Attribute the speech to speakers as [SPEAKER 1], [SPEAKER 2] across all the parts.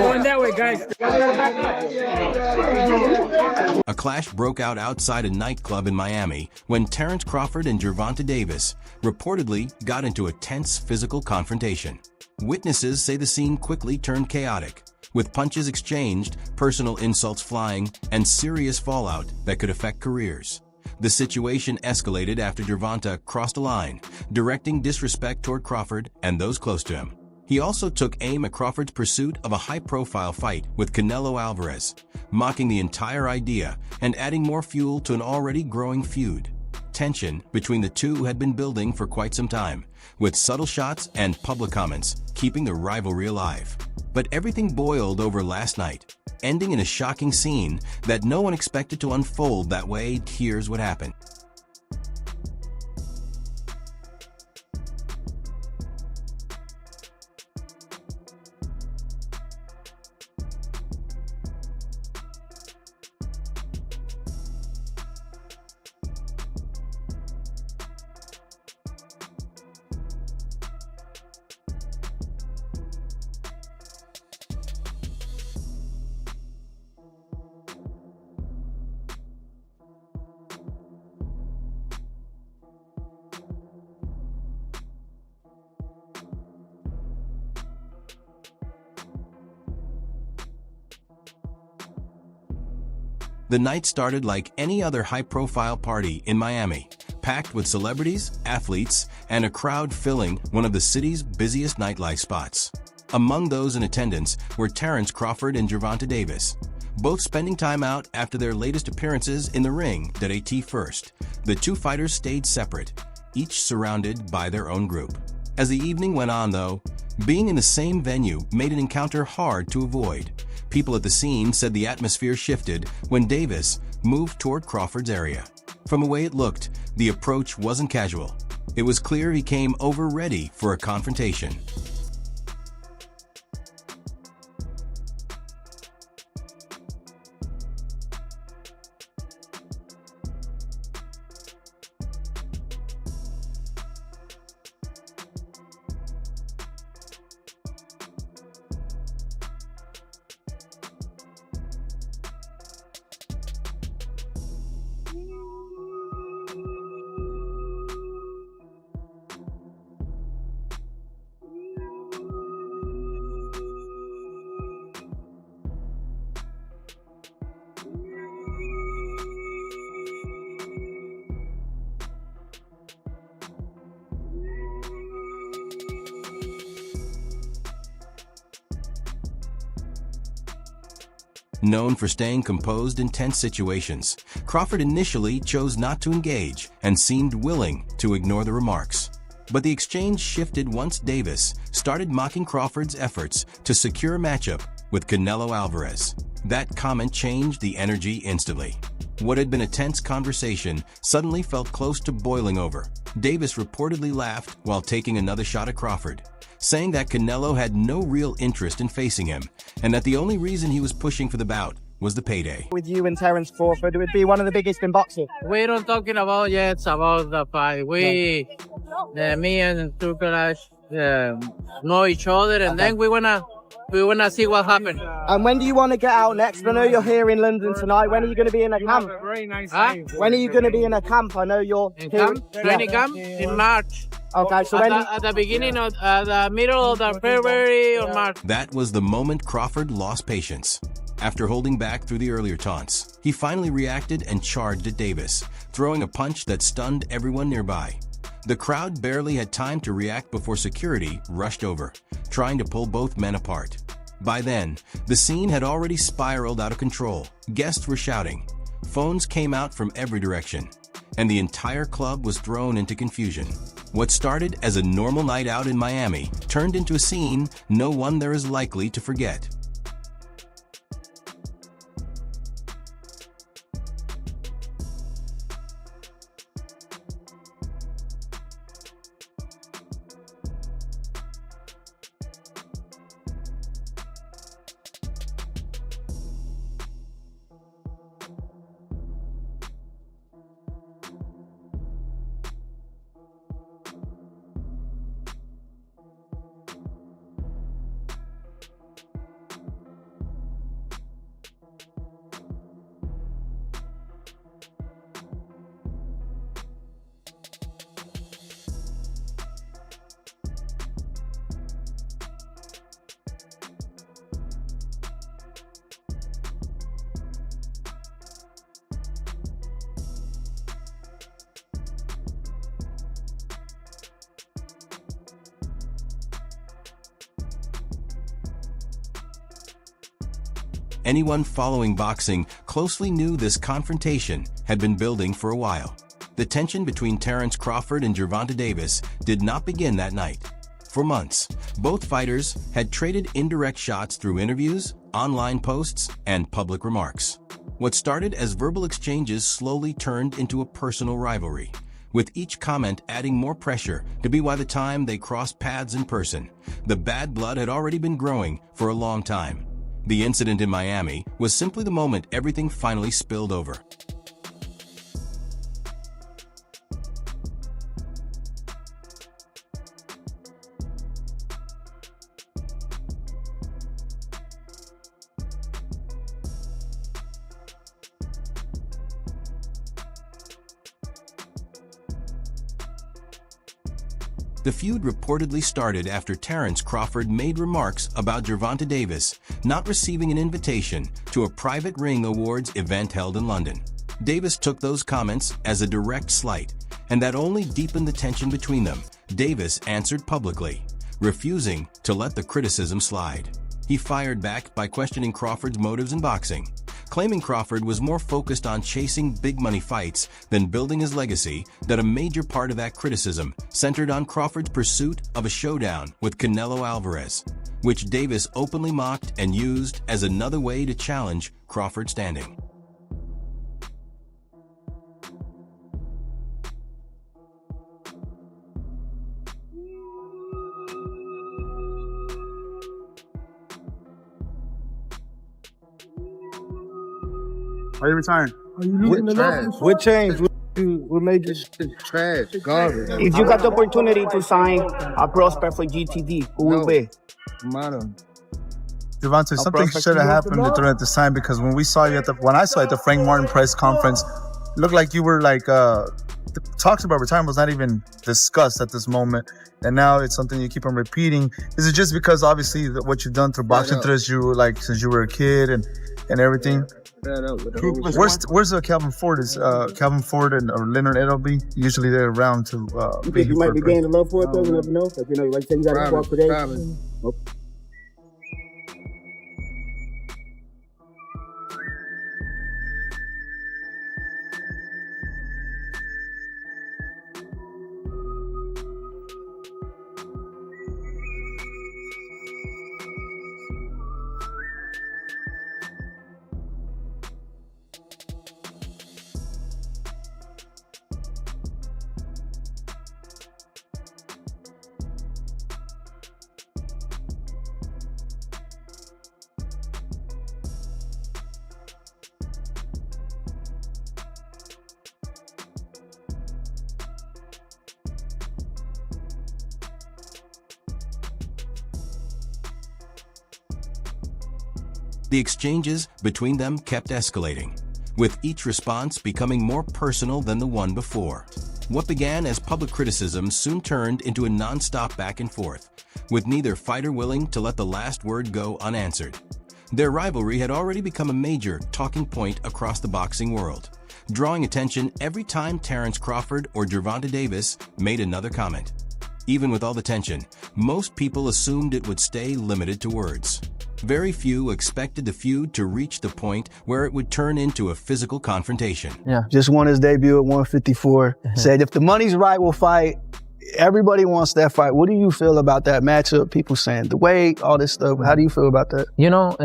[SPEAKER 1] going that way, guys.
[SPEAKER 2] A clash broke out outside a nightclub in Miami when Terence Crawford and Gervonta Davis reportedly got into a tense physical confrontation. Witnesses say the scene quickly turned chaotic, with punches exchanged, personal insults flying, and serious fallout that could affect careers. The situation escalated after Gervonta crossed a line, directing disrespect toward Crawford and those close to him. He also took aim at Crawford's pursuit of a high-profile fight with Canelo Alvarez, mocking the entire idea and adding more fuel to an already growing feud. Tension between the two had been building for quite some time, with subtle shots and public comments keeping the rivalry alive. But everything boiled over last night, ending in a shocking scene that no one expected to unfold that way. Here's what happened. The night started like any other high-profile party in Miami, packed with celebrities, athletes, and a crowd filling one of the city's busiest nightlife spots. Among those in attendance were Terence Crawford and Gervonta Davis, both spending time out after their latest appearances in the ring. At first, the two fighters stayed separate, each surrounded by their own group. As the evening went on, though, being in the same venue made an encounter hard to avoid. People at the scene said the atmosphere shifted when Davis moved toward Crawford's area. From the way it looked, the approach wasn't casual. It was clear he came over ready for a confrontation. Known for staying composed in tense situations, Crawford initially chose not to engage and seemed willing to ignore the remarks. But the exchange shifted once Davis started mocking Crawford's efforts to secure a matchup with Canelo Alvarez. That comment changed the energy instantly. What had been a tense conversation suddenly felt close to boiling over. Davis reportedly laughed while taking another shot at Crawford, saying that Canelo had no real interest in facing him and that the only reason he was pushing for the bout was the payday.
[SPEAKER 3] With you and Terence Crawford, it would be one of the biggest in boxing.
[SPEAKER 1] We're not talking about yet about the fight. Me and Turki Alalshikh know each other, and then we wanna see what happens.
[SPEAKER 3] And when do you want to get out next? I know you're here in London tonight. When are you going to be in a camp?
[SPEAKER 4] Very nice.
[SPEAKER 3] When are you going to be in a camp? I know you're
[SPEAKER 1] in
[SPEAKER 3] here.
[SPEAKER 1] camp, training camp in March.
[SPEAKER 3] Okay, so when
[SPEAKER 1] at the beginning of the middle of the February or March.
[SPEAKER 2] That was the moment Crawford lost patience. After holding back through the earlier taunts, he finally reacted and charged at Davis, throwing a punch that stunned everyone nearby. The crowd barely had time to react before security rushed over, trying to pull both men apart. By then, the scene had already spiraled out of control. Guests were shouting, phones came out from every direction, and the entire club was thrown into confusion. What started as a normal night out in Miami turned into a scene no one there is likely to forget. Anyone following boxing closely knew this confrontation had been building for a while. The tension between Terence Crawford and Gervonta Davis did not begin that night. For months, both fighters had traded indirect shots through interviews, online posts, and public remarks. What started as verbal exchanges slowly turned into a personal rivalry, with each comment adding more pressure to be by the time they crossed paths in person. The bad blood had already been growing for a long time. The incident in Miami was simply the moment everything finally spilled over. The feud reportedly started after Terence Crawford made remarks about Gervonta Davis not receiving an invitation to a private ring awards event held in London. Davis took those comments as a direct slight, and that only deepened the tension between them. Davis answered publicly, refusing to let the criticism slide. He fired back by questioning Crawford's motives in boxing, claiming Crawford was more focused on chasing big-money fights than building his legacy. That a major part of that criticism centered on Crawford's pursuit of a showdown with Canelo Alvarez, which Davis openly mocked and used as another way to challenge Crawford's standing.
[SPEAKER 4] Are you retiring?
[SPEAKER 3] What changed? What made you?
[SPEAKER 4] Trash, garbage.
[SPEAKER 3] If you got the opportunity to sign a prospect for GTD, who will be?
[SPEAKER 4] Madam.
[SPEAKER 5] Gervonta, something should have happened at this time, because when I saw you at the Frank Martin press conference, it looked like you were like the talks about retirement was not even discussed at this moment, and now it's something you keep on repeating. Is it just because obviously what you've done through boxing since you were a kid and everything? Where's Calvin Ford? Is Calvin Ford or Leonard Edelby usually they're around to?
[SPEAKER 3] You think you might be gaining love for it though? You never know. Like, you like you got to walk for days.
[SPEAKER 2] The exchanges between them kept escalating, with each response becoming more personal than the one before. What began as public criticism soon turned into a non-stop back and forth, with neither fighter willing to let the last word go unanswered. Their rivalry had already become a major talking point across the boxing world, drawing attention every time Terence Crawford or Gervonta Davis made another comment. Even with all the tension, most people assumed it would stay limited to words. Very few expected the feud to reach the point where it would turn into a physical confrontation.
[SPEAKER 3] Yeah, just won his debut at 154. Said if the money's right, we'll fight. Everybody wants that fight. What do you feel about that matchup? People saying the weight, all this stuff. How do you feel about that?
[SPEAKER 6] You know,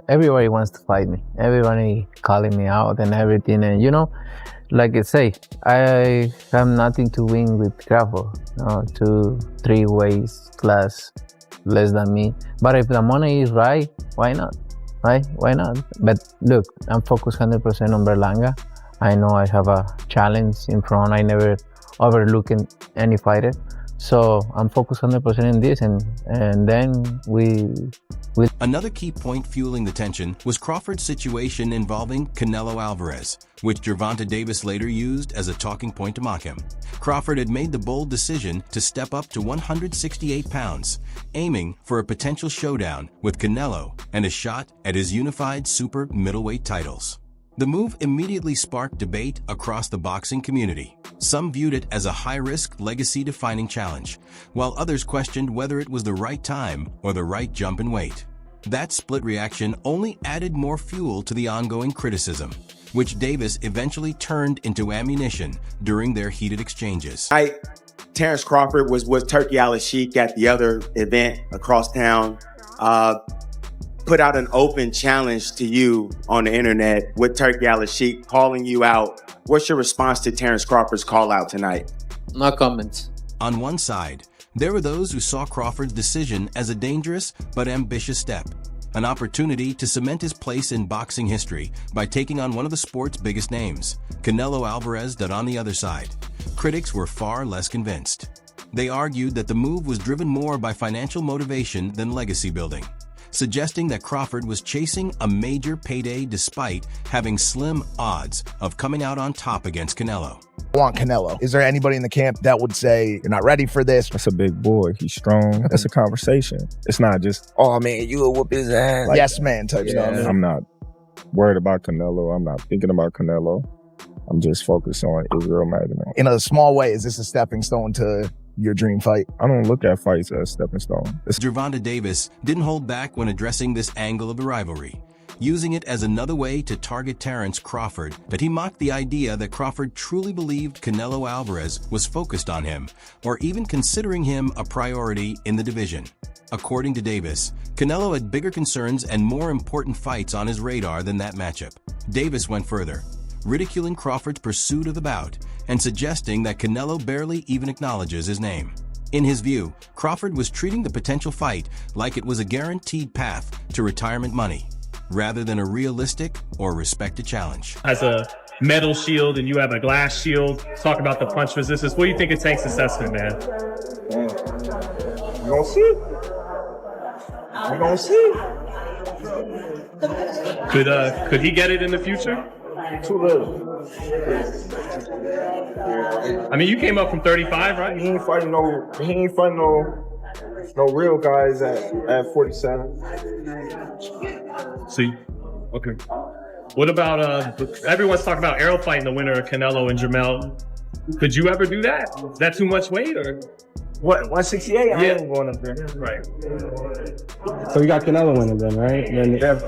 [SPEAKER 6] everybody wants to fight me. Everybody calling me out and everything. And you know, like I say, I have nothing to win with Crawford. 2-3 weights class less than me. But if the money is right, why not? Right? Why not? But look, I'm focused 100% on Berlanga. I know I have a challenge in front. I never overlook any fighter. So I'm focused 100% in this, and then we.
[SPEAKER 2] Another key point fueling the tension was Crawford's situation involving Canelo Alvarez, which Gervonta Davis later used as a talking point to mock him. Crawford had made the bold decision to step up to 168 pounds, aiming for a potential showdown with Canelo and a shot at his unified super middleweight titles. The move immediately sparked debate across the boxing community. Some viewed it as a high-risk, legacy-defining challenge, while others questioned whether it was the right time or the right jump in weight. That split reaction only added more fuel to the ongoing criticism, which Davis eventually turned into ammunition during their heated exchanges.
[SPEAKER 7] Terence Crawford was with Turki Alalshikh at the other event across town, put out an open challenge to you on the internet with Turki Alalshikh calling you out. What's your response to Terence Crawford's call out tonight?
[SPEAKER 1] No comments.
[SPEAKER 2] On one side, there were those who saw Crawford's decision as a dangerous but ambitious step, an opportunity to cement his place in boxing history by taking on one of the sport's biggest names, Canelo Alvarez. That on the other side, critics were far less convinced. They argued that the move was driven more by financial motivation than legacy building, suggesting that Crawford was chasing a major payday despite having slim odds of coming out on top against Canelo.
[SPEAKER 8] I want Canelo. Is there anybody in the camp that would say, you're not ready for this?
[SPEAKER 9] That's a big boy. He's strong. That's a conversation. It's not just, oh man, you'll whoop his ass.
[SPEAKER 8] Like, yes, man type stuff.
[SPEAKER 9] Yeah. I'm not worried about Canelo. I'm not thinking about Canelo. I'm just focused on Israel Magdalene.
[SPEAKER 8] In a small way, is this a stepping stone to your dream fight?
[SPEAKER 9] I don't look at fights as stepping stone.
[SPEAKER 2] Gervonta Davis didn't hold back when addressing this angle of the rivalry, using it as another way to target Terence Crawford. But he mocked the idea that Crawford truly believed Canelo Alvarez was focused on him, or even considering him a priority in the division. According to Davis, Canelo had bigger concerns and more important fights on his radar than that matchup. Davis went further, ridiculing Crawford's pursuit of the bout and suggesting that Canelo barely even acknowledges his name. In his view, Crawford was treating the potential fight like it was a guaranteed path to retirement money, rather than a realistic or respected challenge.
[SPEAKER 10] As a metal shield and you have a glass shield, talk about the punch resistance. What do you think it takes assessment, man?
[SPEAKER 9] You gonna see? You gonna see?
[SPEAKER 10] Could he get it in the future?
[SPEAKER 9] Too little.
[SPEAKER 10] I mean, you came up from 35, right?
[SPEAKER 9] He ain't fighting no real guys at 47.
[SPEAKER 10] So, okay. What about, everyone's talking about Errol fighting the winner of Canelo and Jermell. Could you ever do that? Is that too much weight, or?
[SPEAKER 9] What, 168?
[SPEAKER 10] Yeah.
[SPEAKER 9] I ain't going up there.
[SPEAKER 10] Right.
[SPEAKER 11] So you got Canelo winning then, right?
[SPEAKER 9] Yeah,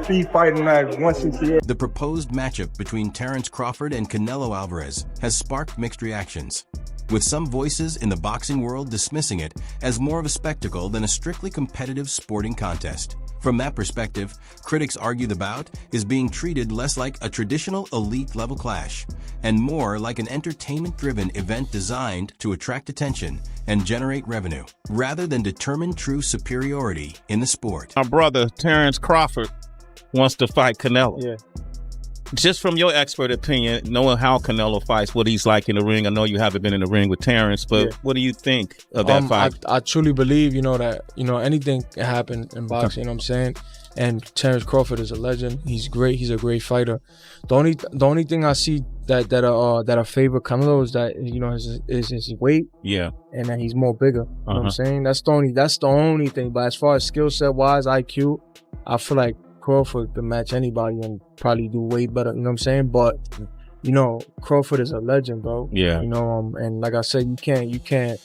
[SPEAKER 9] he fighting at 168.
[SPEAKER 2] The proposed matchup between Terence Crawford and Canelo Alvarez has sparked mixed reactions, with some voices in the boxing world dismissing it as more of a spectacle than a strictly competitive sporting contest. From that perspective, critics argue the bout is being treated less like a traditional elite-level clash and more like an entertainment-driven event designed to attract attention and generate revenue, rather than determine true superiority in the sport.
[SPEAKER 12] My brother, Terence Crawford, wants to fight Canelo.
[SPEAKER 11] Yeah.
[SPEAKER 12] Just from your expert opinion, knowing how Canelo fights, what he's like in the ring. I know you haven't been in the ring with Terence, but what do you think of that fight?
[SPEAKER 11] I truly believe, that, anything can happen in boxing, you know what I'm saying? And Terence Crawford is a legend. He's great. He's a great fighter. The only thing I see that I favor Canelo is that, is his weight.
[SPEAKER 12] Yeah.
[SPEAKER 11] And that he's more bigger. You know what I'm saying? That's the only thing. But as far as skill set wise, IQ, I feel like Crawford could match anybody and probably do way better, you know what I'm saying? But, Crawford is a legend, bro.
[SPEAKER 12] Yeah.
[SPEAKER 11] And like I said, you can't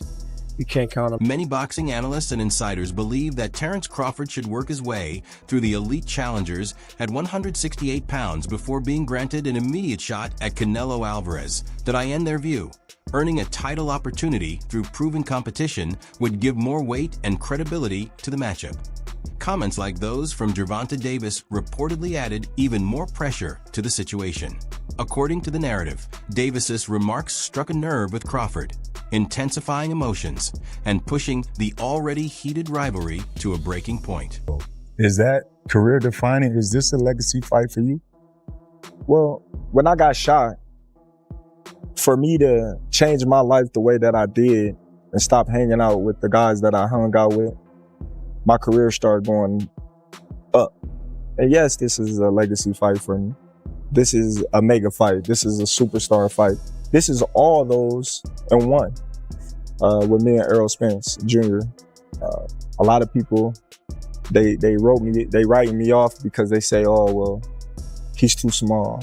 [SPEAKER 11] count him.
[SPEAKER 2] Many boxing analysts and insiders believe that Terence Crawford should work his way through the elite challengers at 168 pounds before being granted an immediate shot at Canelo Alvarez. That in their view, earning a title opportunity through proven competition would give more weight and credibility to the matchup. Comments like those from Gervonta Davis reportedly added even more pressure to the situation. According to the narrative, Davis's remarks struck a nerve with Crawford, intensifying emotions and pushing the already heated rivalry to a breaking point.
[SPEAKER 9] Is that career defining? Is this a legacy fight for you?
[SPEAKER 5] Well, when I got shot, for me to change my life the way that I did and stop hanging out with the guys that I hung out with, my career started going up. And yes, this is a legacy fight for me. This is a mega fight. This is a superstar fight. This is all those in one with me and Errol Spence Jr. A lot of people, they writing me off because they say, oh, well, he's too small,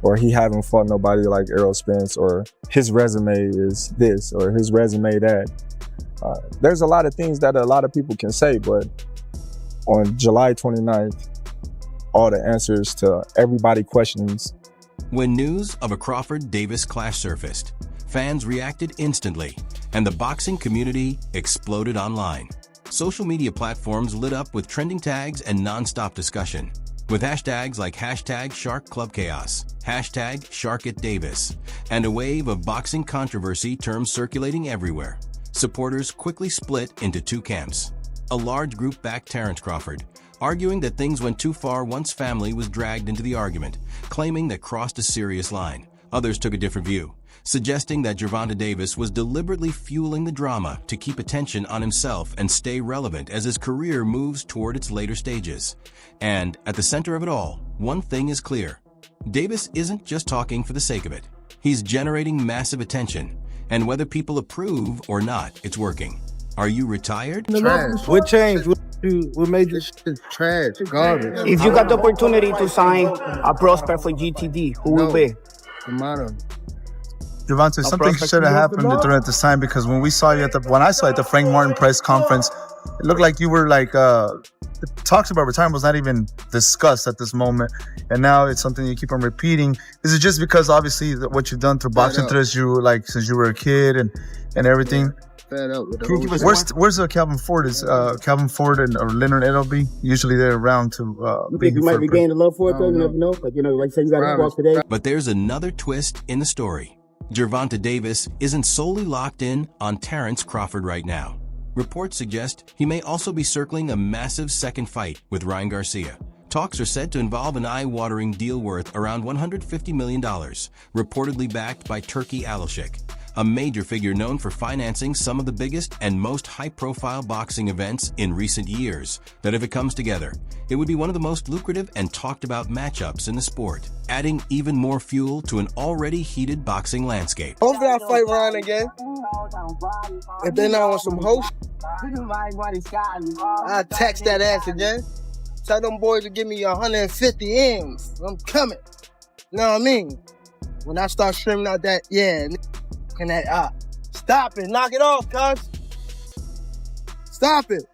[SPEAKER 5] or he haven't fought nobody like Errol Spence, or his resume is this, or his resume that. There's a lot of things that a lot of people can say, but
[SPEAKER 9] on July 29th, all the answers to everybody's questions.
[SPEAKER 2] When news of a Crawford-Davis clash surfaced, fans reacted instantly, and the boxing community exploded online. Social media platforms lit up with trending tags and non-stop discussion, with hashtags like #SharkClubChaos, #SharkItDavis, and a wave of boxing controversy terms circulating everywhere. Supporters quickly split into two camps. A large group backed Terence Crawford, arguing that things went too far once family was dragged into the argument, claiming that crossed a serious line. Others took a different view, suggesting that Gervonta Davis was deliberately fueling the drama to keep attention on himself and stay relevant as his career moves toward its later stages. And at the center of it all, one thing is clear. Davis isn't just talking for the sake of it. He's generating massive attention, and whether people approve or not, it's working. Are you retired?
[SPEAKER 4] Trash.
[SPEAKER 13] What changed? What made you?
[SPEAKER 4] It's trash, garbage.
[SPEAKER 14] If you got the opportunity to sign a prospect for GTD, who will be?
[SPEAKER 4] Tomato.
[SPEAKER 5] Gervonta, something should have happened during this time, because when I saw you at the Frank Martin press conference, it looked like you were like talks about retirement was not even discussed at this moment, and now it's something you keep on repeating. Is it just because obviously what you've done through boxing through since you were a kid and everything?
[SPEAKER 4] Fed up with the
[SPEAKER 5] Where's Calvin Ford? Is Calvin Ford or Leonard Edelby? Usually they're around to
[SPEAKER 13] you might be gaining love for it though. You never know. Like say you got to walk today.
[SPEAKER 2] But there's another twist in the story. Gervonta Davis isn't solely locked in on Terence Crawford right now. Reports suggest he may also be circling a massive second fight with Ryan Garcia. Talks are said to involve an eye-watering deal worth around $150 million, reportedly backed by Turki Alalshikh, a major figure known for financing some of the biggest and most high-profile boxing events in recent years, that if it comes together, it would be one of the most lucrative and talked-about matchups in the sport, adding even more fuel to an already heated boxing landscape.
[SPEAKER 13] Hopefully I fight Ryan again. If they're not on some host, I text that ass again. Tell them boys to give me 150 M's. I'm coming. You know what I mean? When I start streaming out that, and that, stop it, knock it off, cuz. Stop it.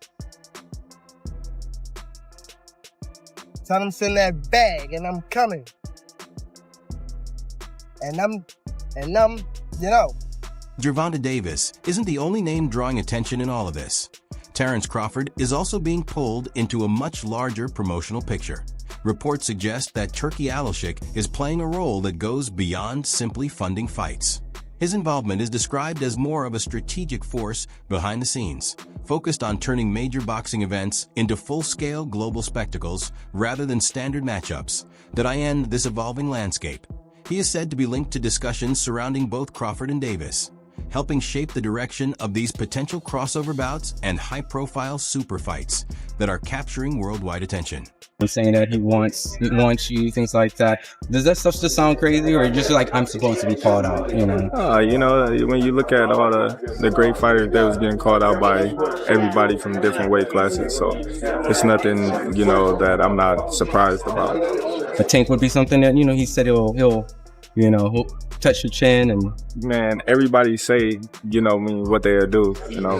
[SPEAKER 13] Tell them send that bag, and I'm coming. And I'm, you know.
[SPEAKER 2] Gervonta Davis isn't the only name drawing attention in all of this. Terence Crawford is also being pulled into a much larger promotional picture. Reports suggest that Turki Alalshikh is playing a role that goes beyond simply funding fights. His involvement is described as more of a strategic force behind the scenes, focused on turning major boxing events into full-scale global spectacles rather than standard matchups that end this evolving landscape. He is said to be linked to discussions surrounding both Crawford and Davis, helping shape the direction of these potential crossover bouts and high-profile super fights that are capturing worldwide attention.
[SPEAKER 15] I'm saying that he wants you, things like that. Does that stuff just sound crazy, or just like I'm supposed to be called out? You know.
[SPEAKER 9] When you look at all the great fighters that was getting called out by everybody from different weight classes, so it's nothing that I'm not surprised about.
[SPEAKER 15] A Tank would be something that he said he'll touch your chin and.
[SPEAKER 9] Man, everybody say what they'll do,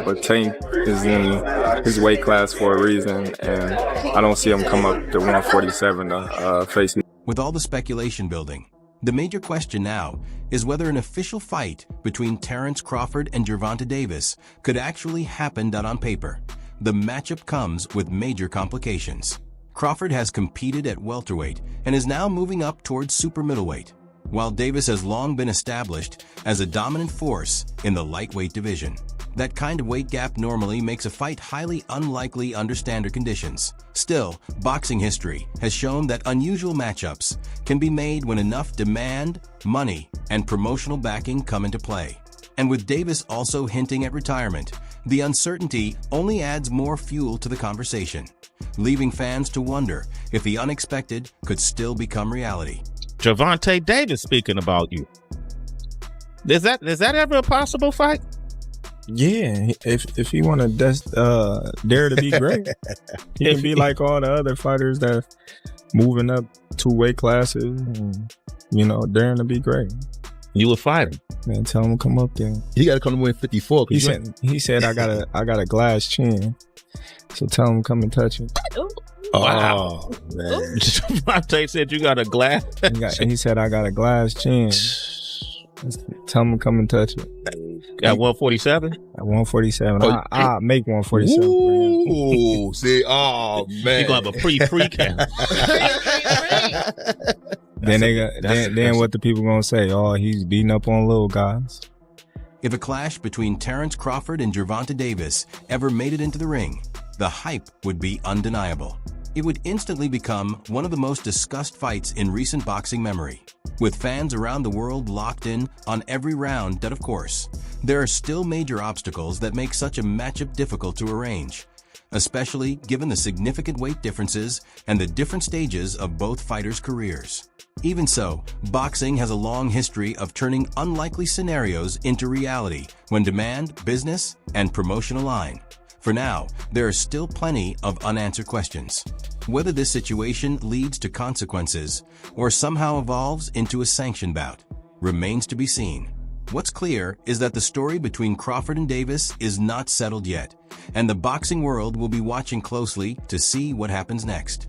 [SPEAKER 9] but Tank is in his weight class for a reason, and I don't see him come up to 147 to face me.
[SPEAKER 2] With all the speculation building, the major question now is whether an official fight between Terence Crawford and Gervonta Davis could actually happen. On paper, the matchup comes with major complications. Crawford has competed at welterweight and is now moving up towards super middleweight, while Davis has long been established as a dominant force in the lightweight division. That kind of weight gap normally makes a fight highly unlikely under standard conditions. Still, boxing history has shown that unusual matchups can be made when enough demand, money, and promotional backing come into play. And with Davis also hinting at retirement, the uncertainty only adds more fuel to the conversation, leaving fans to wonder if the unexpected could still become reality.
[SPEAKER 12] Gervonta Davis speaking about you. Is that ever a possible fight?
[SPEAKER 9] Yeah, if he want to dare to be great, he can be like all the other fighters that moving up 2 weight classes, and, daring to be great.
[SPEAKER 12] You would fight him,
[SPEAKER 9] man. Tell him to come up there.
[SPEAKER 8] He got to come to win 54.
[SPEAKER 9] He said I got a glass chin. So tell him come and touch me.
[SPEAKER 12] Wow. Man. Javante said you got a glass.
[SPEAKER 9] He said I got a glass chin. Tell him to come and touch me.
[SPEAKER 12] At 147?
[SPEAKER 9] At 147. I'll make 147.
[SPEAKER 8] Ooh, see, oh man.
[SPEAKER 12] You gonna have a pre-count.
[SPEAKER 9] Then what the people gonna say? Oh, he's beating up on little guys.
[SPEAKER 2] If a clash between Terence Crawford and Gervonta Davis ever made it into the ring, the hype would be undeniable. It would instantly become one of the most discussed fights in recent boxing memory, with fans around the world locked in on every round. That, of course, there are still major obstacles that make such a matchup difficult to arrange, especially given the significant weight differences and the different stages of both fighters' careers. Even so, boxing has a long history of turning unlikely scenarios into reality when demand, business, and promotion align. For now, there are still plenty of unanswered questions. Whether this situation leads to consequences or somehow evolves into a sanctioned bout remains to be seen. What's clear is that the story between Crawford and Davis is not settled yet, and the boxing world will be watching closely to see what happens next.